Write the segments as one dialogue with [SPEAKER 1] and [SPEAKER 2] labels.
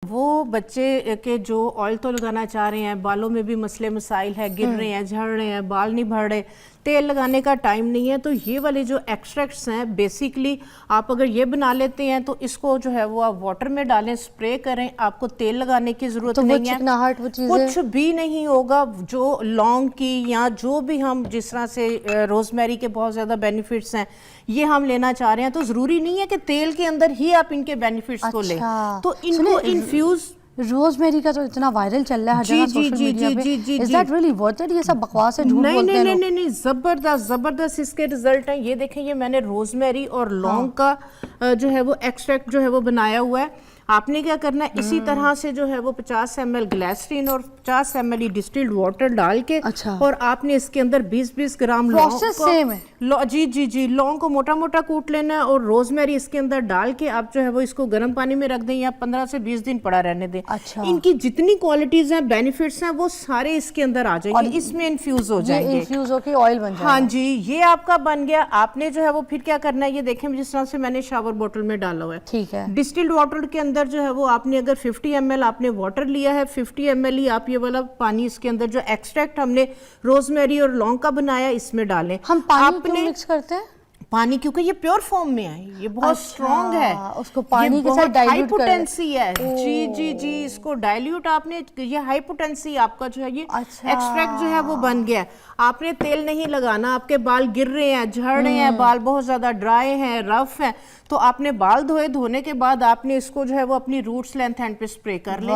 [SPEAKER 1] वो बच्चे के जो ऑयल तो लगाना चाह रहे हैं, बालों में भी मसले मसाइल है, गिर रहे हैं, झड़ रहे हैं, बाल नहीं बढ़ रहे, तेल लगाने का टाइम नहीं है, तो ये वाले जो एक्सट्रैक्ट्स हैं बेसिकली आप अगर ये बना लेते हैं तो इसको जो है वो आप वाटर में डालें, स्प्रे करें, आपको तेल लगाने की जरूरत
[SPEAKER 2] तो
[SPEAKER 1] नहीं है,
[SPEAKER 2] वो
[SPEAKER 1] कुछ भी नहीं होगा। जो लौंग की या जो भी हम जिस तरह से रोजमेरी के बहुत ज्यादा बेनिफिट्स हैं ये हम लेना चाह रहे हैं, तो जरूरी नहीं है कि तेल के अंदर ही आप इनके बेनिफिट्स को लें, तो इनको इन्फ्यूज।
[SPEAKER 2] रोजमेरी का तो इतना वायरल चल रहा है हर जगह सोशल मीडिया पे, is that really worth it? ये सब बकवास है, झूठ बोलते हैं लोग।
[SPEAKER 1] नहीं, जबरदस्त इसके रिजल्ट हैं। ये देखें, ये मैंने रोजमेरी और लौंग का जो है वो एक्सट्रैक्ट जो है वो बनाया हुआ है। आपने क्या करना है, इसी तरह से जो है वो 50 ml ग्लिसरीन और 50 ml डिस्टिल्ड वाटर डाल के, और आपने इसके अंदर 20-20 ग्राम लौंग को, जी लौंग को मोटा मोटा कूट लेना है, और रोजमेरी इसके अंदर डाल के आप जो है वो इसको गर्म पानी में रख दें या 15 से 20 दिन पड़ा रहने दें। इनकी जितनी क्वालिटीज हैं, बेनिफिट्स हैं, वो सारे इसके अंदर आ जाएंगे, इसमें इन्फ्यूज हो जाएंगे,
[SPEAKER 2] इन्फ्यूज होकर ऑयल बन जाएगा।
[SPEAKER 1] हाँ जी, ये आपका बन गया। आपने जो है वो फिर क्या करना है, ये देखें जिस तरह से मैंने शावर बोतल में डाला हुआ है,
[SPEAKER 2] ठीक है।
[SPEAKER 1] डिस्टिल्ड वाटर के अंदर जो है वो आपने अगर 50 ml आपने वाटर लिया है, 50 ml ही आप ये वाला पानी इसके अंदर जो एक्सट्रैक्ट हमने रोजमेरी और लौंग का बनाया इसमें डालें।
[SPEAKER 2] हम पानी क्यों मिक्स करते हैं?
[SPEAKER 1] पानी क्योंकि ये प्योर फॉर्म में है, ये बहुत स्ट्रॉन्ग है,
[SPEAKER 2] उसको पानी के साथ डाइल्यूट
[SPEAKER 1] हाई पोटेंसी है। जी इसको डाइल्यूट आपने, ये हाई पोटेंसी आपका जो है ये एक्सट्रैक्ट जो है वो बन गया। आपने तेल नहीं लगाना, आपके बाल गिर रहे हैं, झड़ रहे हैं, बाल बहुत ज्यादा ड्राई हैं, रफ हैं, तो आपने बाल धोने के बाद आपने इसको जो है वो अपनी रूट्स लेंथ एंड पे स्प्रे कर ले।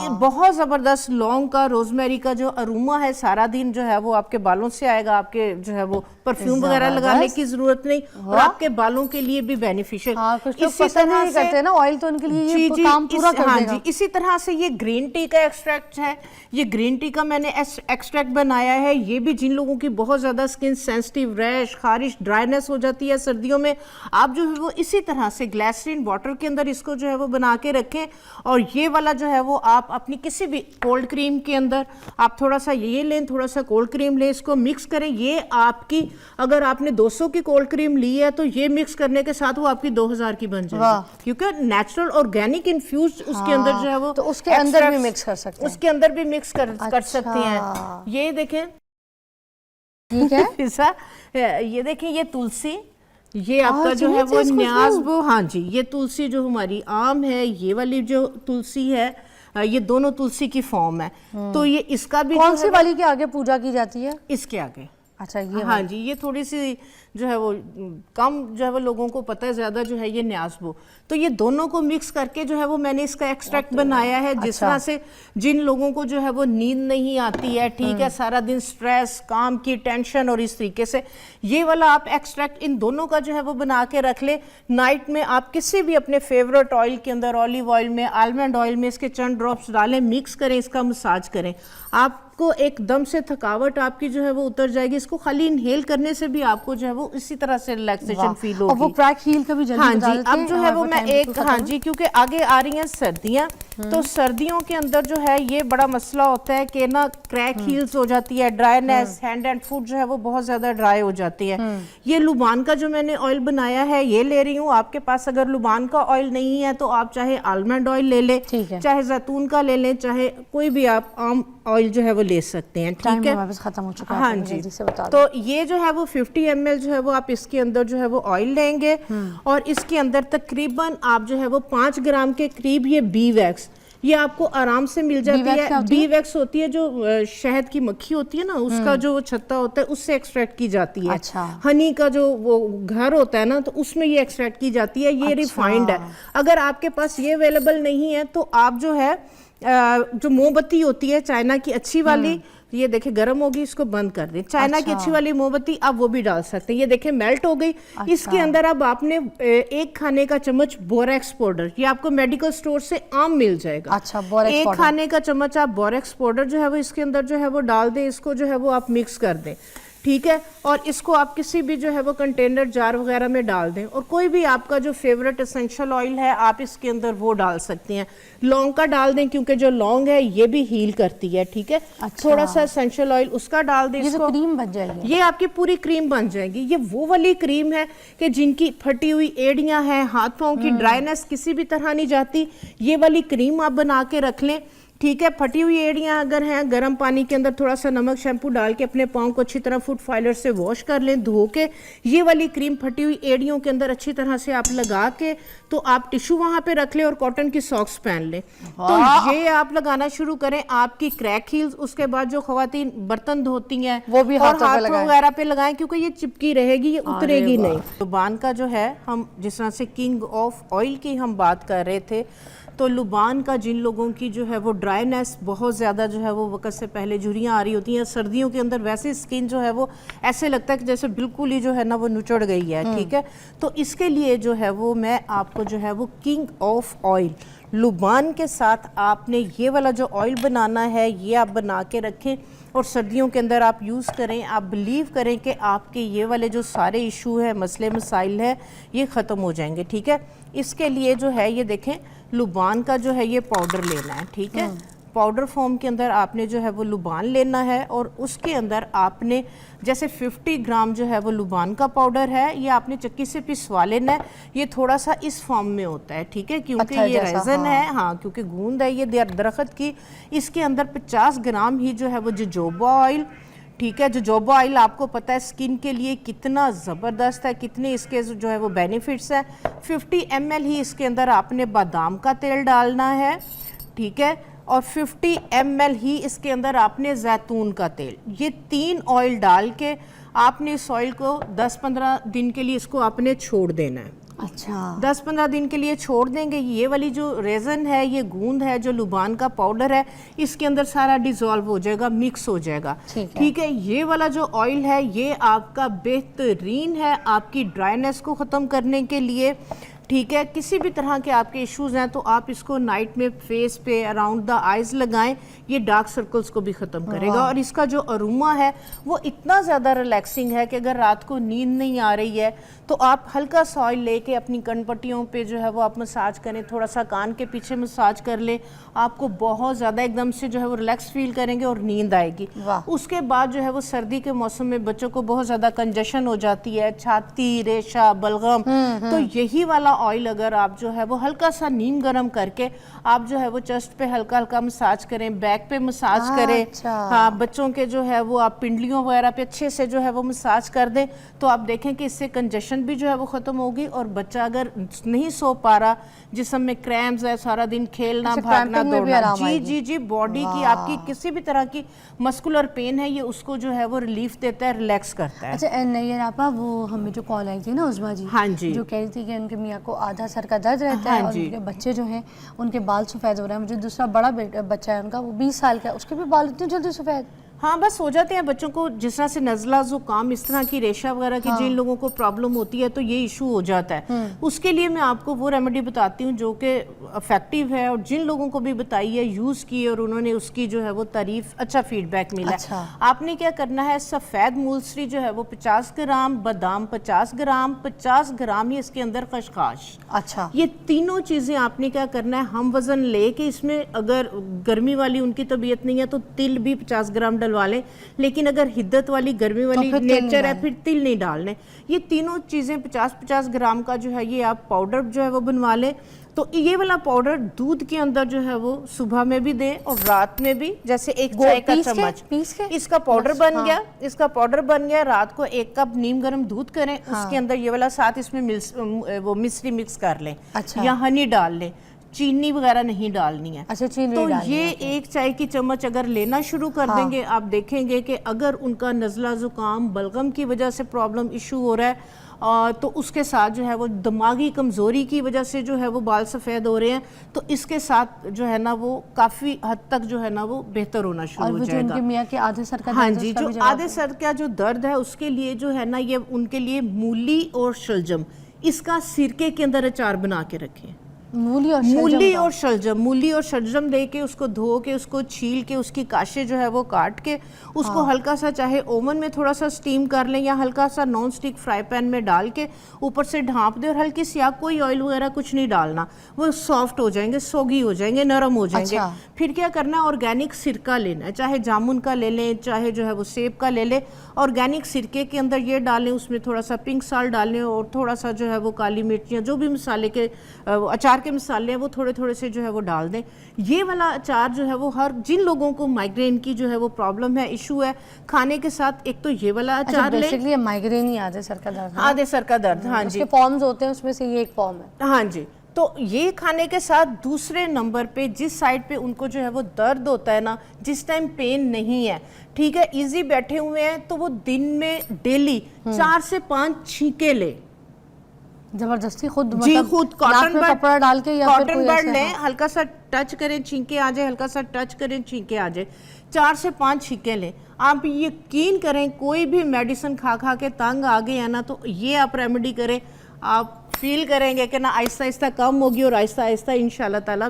[SPEAKER 1] ये बहुत जबरदस्त लौंग का, रोजमेरी का जो अरोमा है सारा दिन जो है वो आपके बालों से आएगा, आपके जो है वो परफ्यूम वगैरह लगाने की जरूरत नहीं, और आपके बालों के लिए भी बेनिफिशियल।
[SPEAKER 2] इसी तरह से करते हैं ना ऑयल, तो उनके लिए ये काम पूरा कर देगा।
[SPEAKER 1] इसी तरह से ये ग्रीन टी का एक्सट्रैक्ट है, ये ग्रीन टी का मैंने एक्सट्रैक्ट बनाया है। ये भी जिन लोगों की बहुत ज्यादा स्किन सेंसिटिव, रैश, खारिश, ड्राइनेस हो जाती है सर्दियों में, आप जो है वो इसी तरह से ग्लिसरीन वाटर के अंदर इसको जो है वो बना के रखें, और ये वाला जो है वो आप अपनी किसी भी कोल्ड क्रीम के अंदर आप थोड़ा सा ये लें, थोड़ा सा कोल्ड क्रीम लें, इसको मिक्स करें। ये आपकी, अगर आपने 200 की कोल्ड क्रीम ली है तो ये मिक्स करने के साथ वो आपकी 2000 की बन जाएगी, क्योंकि नेचुरल ऑर्गेनिक इन्फ्यूज उसके अंदर जो है वो,
[SPEAKER 2] तो उसके अंदर भी मिक्स कर सकते हैं,
[SPEAKER 1] उसके अंदर भी मिक्स कर सकते हैं। ये देखें,
[SPEAKER 2] ठीक है।
[SPEAKER 1] ये देखें, ये तुलसी, ये आपका जो है वो न्याज़बो, हाँ जी, ये तुलसी जो हमारी आम है, ये वाली जो तुलसी है, ये दोनों तुलसी की फॉर्म है। तो ये इसका भी
[SPEAKER 2] कौन सी वाली के आगे पूजा की जाती है?
[SPEAKER 1] इसके आगे।
[SPEAKER 2] अच्छा, ये
[SPEAKER 1] हाँ जी, ये थोड़ी सी जो है वो कम जो है वो लोगों को पता है, ज्यादा जो है ये न्याज़बो। तो ये दोनों को मिक्स करके जो है वो मैंने इसका एक्सट्रैक्ट बनाया है। जिस तरह से जिन लोगों को जो है वो नींद नहीं आती है, ठीक है, सारा दिन स्ट्रेस, काम की टेंशन, और इस तरीके से ये वाला आप एक्सट्रैक्ट इन दोनों का जो है वो बना के रख ले। नाइट में आप किसी भी अपने फेवरेट ऑयल के अंदर, ऑलिव ऑयल में, आलमंड ऑयल में इसके चंद ड्रॉप्स डालें, मिक्स करें, इसका मसाज करें, आपको एकदम से थकावट आपकी जो है वो उतर जाएगी। इसको खाली इनहेल करने से भी आपको जो है वो इसी तरह से रिलैक्सेशन फील होगी।
[SPEAKER 2] और वो क्रैक हील का भी जल्दी
[SPEAKER 1] हाँ जी, अब जो है वो मैं एक, हाँ जी, क्योंकि आगे आ रही हैं सर्दियाँ, तो सर्दियों के अंदर जो है ये बड़ा मसला होता है कि ना क्रैक हील्स हो जाती है, ड्राइनेस, हैंड एंड फुट जो है वो बहुत ज्यादा ड्राई हो जाती है। ये लुबान का जो मैंने ऑयल बनाया है ये ले रही हूँ। आपके पास अगर लुबान का ऑयल नहीं है तो आप चाहे आलमंड ऑयल ले लें, चाहे जैतून का ले लें, चाहे कोई भी आप आम ऑयल जो है वो ले सकते हैं, ठीक है।
[SPEAKER 2] खत्म हो चुका है,
[SPEAKER 1] हाँ जी, तो ये जो है वो 50 ml जो है वो आप इसके अंदर जो है वो ऑयल लेंगे, और इसके अंदर तकरीबन आप जो है वो 5 ग्राम के करीब ये बी वैक्स, ये आपको आराम से मिल जाती है। बी वैक्स होती है जो शहद की मक्खी होती है ना, उसका जो छत्ता होता है उससे एक्सट्रैक्ट की जाती है। हनी का जो वो घर होता है ना, तो उसमें ये एक्सट्रैक्ट की जाती है। ये रिफाइंड है। अगर आपके पास ये अवेलेबल नहीं है तो आप जो है जो मोमबत्ती होती है चाइना की अच्छी वाली, ये देखें गर्म होगी, इसको बंद कर दें। चाइना की अच्छी वाली मोमबत्ती आप वो भी डाल सकते हैं। ये देखें मेल्ट हो गई। इसके अंदर अब आपने 1 खाने का चम्मच बोरेक्स पाउडर, ये आपको मेडिकल स्टोर से आम मिल जाएगा।
[SPEAKER 2] अच्छा, बोरेक्स
[SPEAKER 1] 1 खाने का चम्मच आप बोरेक्स पाउडर जो है वो इसके अंदर जो है वो डाल दें। इसको जो है वो आप मिक्स कर दें। ठीक है। और इसको आप किसी भी जो है वो कंटेनर जार वगैरह में डाल दें, और कोई भी आपका जो फेवरेट एसेंशियल ऑयल है आप इसके अंदर वो डाल सकती हैं। लौंग का डाल दें, क्योंकि जो लौंग है ये भी हील करती है, ठीक है।
[SPEAKER 2] अच्छा।
[SPEAKER 1] थोड़ा सा एसेंशियल ऑयल उसका डाल दें।
[SPEAKER 2] ये तो क्रीम बन जाएगी,
[SPEAKER 1] ये आपकी पूरी क्रीम बन जाएगी। ये वो वाली क्रीम है कि जिनकी फटी हुई एड़ियां हैं, हाथ पांव की ड्राइनेस किसी भी तरह नहीं जाती, ये वाली क्रीम आप बना के रख लें, ठीक है। फटी हुई एड़ियां अगर हैं, गर्म पानी के अंदर थोड़ा सा नमक शैम्पू डाल के अपने पाँव को अच्छी तरह फुट फाइलर से वॉश कर लें, धो के। ये वाली क्रीम फटी हुई एड़ियों के अंदर अच्छी तरह से आप लगा के, तो आप टिश्यू वहां पे रख लें और कॉटन की सॉक्स पहन लें, तो ये आप लगाना शुरू करें। आपकी क्रैक हील्स, उसके बाद जो खवातीन बर्तन धोती हैं
[SPEAKER 2] वो भी
[SPEAKER 1] और हाथ वगैरह पे लगाएं, क्योंकि ये चिपकी रहेगी, ये उतरेगी नहीं। लुबान का जो है, हम जिस तरह से किंग ऑफ ऑयल की हम बात कर रहे थे, तो लुबान का जिन लोगों की जो है वो ड्राइनेस बहुत ज़्यादा जो है वो वक्त से पहले झुर्रियाँ आ रही होती हैं, सर्दियों के अंदर वैसे स्किन जो है वो ऐसे लगता है कि जैसे बिल्कुल ही जो है ना वो नुचड़ गई है, ठीक है। तो इसके लिए जो है वो मैं आपको जो है वो किंग ऑफ ऑयल लुबान के साथ आपने ये वाला जो ऑयल बनाना है, ये आप बना के रखें और सर्दियों के अंदर आप यूज़ करें। आप बिलीव करें कि आपके ये वाले जो सारे इशू है, मसले मसाइल है, ये ख़त्म हो जाएंगे, ठीक है। इसके लिए जो है ये देखें, लुबान का जो है ये पाउडर लेना है, ठीक है। पाउडर फॉर्म के अंदर आपने जो है वो लुबान लेना है, और उसके अंदर आपने जैसे 50 ग्राम जो है वो लुबान का पाउडर है, ये आपने चक्की से पिसवा लेना है। ये थोड़ा सा इस फॉर्म में होता है, ठीक है, क्योंकि
[SPEAKER 2] अच्छा,
[SPEAKER 1] ये रेजन है, हाँ, क्योंकि गूंद है ये दरख्त की। इसके अंदर 50 ग्राम ही जो है वो जोजोबा ऑयल, ठीक है। जोजोबा ऑयल आपको पता है स्किन के लिए कितना ज़बरदस्त है, कितने इसके जो है वो बेनिफिट्स हैं। 50 ml ही इसके अंदर आपने बादाम का तेल डालना है, ठीक है, और 50 ml ही इसके अंदर आपने जैतून का तेल, ये 3 ऑयल डाल के आपने इस ऑयल को 10-15 दिन के लिए इसको आपने छोड़ देना है।
[SPEAKER 2] अच्छा,
[SPEAKER 1] 10-15 दिन के लिए छोड़ देंगे। ये वाली जो रेजन है, ये गूंद है, जो लुबान का पाउडर है, इसके अंदर सारा डिजोल्व हो जाएगा, मिक्स हो जाएगा, ठीक है। ये वाला जो ऑयल है ये आपका बेहतरीन है आपकी ड्राइनेस को ख़त्म करने के लिए, ठीक है। किसी भी तरह के आपके इश्यूज हैं तो आप इसको नाइट में फेस पे अराउंड द आइज लगाएं, ये डार्क सर्कल्स को भी ख़त्म करेगा। और इसका जो अरोमा है वो इतना ज़्यादा रिलैक्सिंग है कि अगर रात को नींद नहीं आ रही है तो आप हल्का सा ऑयल लेके अपनी कनपट्टियों पे जो है वो आप मसाज करें, थोड़ा सा कान के पीछे मसाज कर ले, आपको बहुत ज़्यादा एकदम से जो है वो रिलैक्स फील करेंगे और नींद आएगी। उसके बाद जो है वो सर्दी के मौसम में बच्चों को बहुत ज़्यादा कंजेशन हो जाती है, छाती, रेशा, बलगम, तो यही वाला ऑयल अगर आप जो है वो हल्का सा नीम गर्म करके आप जो है वो चेस्ट पे हल्का हल्का मसाज करें, बैक पे मसाज करें,
[SPEAKER 2] अच्छा।
[SPEAKER 1] हाँ, बच्चों के जो है वो आप पिंडलियों वगैरह पे अच्छे से जो है वो मसाज कर दें, तो आप देखें कि इससे कंजेशन भी जो है वो ख़त्म होगी। और बच्चा अगर नहीं सो पा रहा, जिस्म में क्रैम्स है, सारा दिन खेलना भागना दौड़ना, जी जी जी, बॉडी की आपकी किसी भी तरह की मस्कुलर पेन है, ये उसको जो है वो रिलीफ देता है, रिलैक्स करता है।
[SPEAKER 2] अच्छा नहीं आपा, वो हमें जो कॉल आई थी ना उस्मा जी,
[SPEAKER 1] हाँ जी,
[SPEAKER 2] जो कह रही थी कि उनके मियाँ को आधा सर का दर्द रहता है और उनके बच्चे जो हैं उनके बाल सफ़ेद हो रहे हैं। मुझे दूसरा बड़ा बच्चा है उनका, वो 20 साल का है, उसके भी बाल इतने जल्दी सफ़ेद।
[SPEAKER 1] हाँ, बस हो जाते हैं बच्चों को, जिस तरह से नज़ला ज़ुकाम, इस तरह की रेशा वगैरह की जिन लोगों को प्रॉब्लम होती है तो ये इशू हो जाता है। उसके लिए मैं आपको वो रेमेडी बताती हूँ जो कि इफेक्टिव है, और जिन लोगों को भी बताई है, यूज़ की और उन्होंने उसकी जो है वो तारीफ, अच्छा फीडबैक मिला।
[SPEAKER 2] अच्छा।
[SPEAKER 1] आपने क्या करना है, सफ़ेद मूलसरी जो है वो 50 ग्राम, बादाम 50 ग्राम, 50 ग्राम ही इसके अंदर खशखाश,
[SPEAKER 2] अच्छा,
[SPEAKER 1] ये तीनों चीज़ें आपने क्या करना है, हम वज़न लेके इसमें अगर गर्मी वाली उनकी तबीयत नहीं है तो तिल भी 50 ग्राम डलवा लें, लेकिन अगर हिद्दत वाली गर्मी वाली नेचर है फिर तिल नहीं डालने। ये तीनों चीज़ें 50-50 ग्राम का जो है ये आप पाउडर जो है वो बनवा लें। तो ये वाला पाउडर दूध के अंदर जो है वो सुबह में भी दें और रात में भी, जैसे एक चाय का चम्मच इसका पाउडर बन गया, इसका पाउडर बन गया। रात को 1 कप नीम गर्म दूध करें, उसके अंदर ये वाला साथ इसमें वो मिश्री मिक्स कर लें, या हनी डाल लें, चीनी वगैरह नहीं डालनी है।
[SPEAKER 2] अच्छा, चीनी
[SPEAKER 1] तो ये 1 चाय की चम्मच अगर लेना शुरू कर देंगे, आप देखेंगे कि अगर उनका नज़ला ज़ुकाम, बलगम की वजह से प्रॉब्लम इशू हो रहा है, तो उसके साथ जो है वो दिमागी कमज़ोरी की वजह से जो है वो बाल सफ़ेद हो रहे हैं, तो इसके साथ जो है ना वो काफ़ी हद तक जो है ना वो बेहतर होना शुरू हो जाएगा।
[SPEAKER 2] उनके मियाँ के आधे सर का,
[SPEAKER 1] हाँ जी, जो आधे सर का जो दर्द है उसके लिए जो है ना, ये उनके लिए मूली और शलजम, इसका सिरके के अंदर अचार बना के रखें,
[SPEAKER 2] मूली और शलजम
[SPEAKER 1] मूली
[SPEAKER 2] का।
[SPEAKER 1] और शलजम, मूली और शलजम लेके उसको धो के उसको छील के उसकी काशे जो है वो काट के उसको हल्का सा चाहे ओवन में थोड़ा सा स्टीम कर लें या हल्का सा नॉन स्टिक फ्राई पैन में डाल के ऊपर से ढाँप दें और हल्की सी आग, कोई ऑयल वगैरह कुछ नहीं डालना, वो सॉफ्ट हो जाएंगे, सोगी हो जाएंगे, नरम हो जाएंगे।
[SPEAKER 2] अच्छा।
[SPEAKER 1] फिर क्या करना है, ऑर्गेनिक सिरका लेना है, चाहे जामुन का ले लें चाहे जो है वो सेब का ले लें। ऑर्गेनिक सिरके के अंदर ये डालें, उसमें थोड़ा सा पिंक साल्ट डालें और थोड़ा सा जो है वो काली मिर्च या जो भी मसाले के अचार के मसाले हैं वो थोड़े थोड़े से जो है वो डाल दें। ये वाला अचार जो है वो हर जिन लोगों को माइग्रेन की जो है वो प्रॉब्लम है, इशू है, खाने के साथ एक तो ये वाला
[SPEAKER 2] अच्छा,
[SPEAKER 1] अचार लें।
[SPEAKER 2] बेसिकली माइग्रेन ही आधे सर का दर्द है।
[SPEAKER 1] आधे सर का दर्द, हाँ जी,
[SPEAKER 2] उसके फॉर्म्स होते हैं, उसमें से ये एक फॉर्म है।
[SPEAKER 1] हाँ जी। तो ये खाने के साथ दूसरे नंबर पे जिस साइड पे उनको जो है वो दर्द होता है ना, जिस टाइम पेन नहीं है, ठीक है, इजी बैठे हुए हैं, तो वो दिन में डेली 4 से 5 छींके ले,
[SPEAKER 2] जबरदस्ती खुद,
[SPEAKER 1] जी
[SPEAKER 2] मतलब
[SPEAKER 1] खुद
[SPEAKER 2] नाक
[SPEAKER 1] कॉटन
[SPEAKER 2] में
[SPEAKER 1] बड,
[SPEAKER 2] कपड़ा डाल के या फिर
[SPEAKER 1] कॉटन
[SPEAKER 2] कोई
[SPEAKER 1] बड
[SPEAKER 2] ऐसे,
[SPEAKER 1] लें,
[SPEAKER 2] हाँ।
[SPEAKER 1] हल्का सा टच करें, छींके आ जाए, हल्का सा टच करें, छींके आ जाए, 4 से 5 छींके लें। आप यकीन करें, कोई भी मेडिसिन खा खा के तंग आ गए हैं ना, तो ये आप रेमेडी करें, आप फील करेंगे कि ना आहिस्ता आहिस्ता कम होगी और आहिस्ता आहिस्ता इंशाल्लाह ताला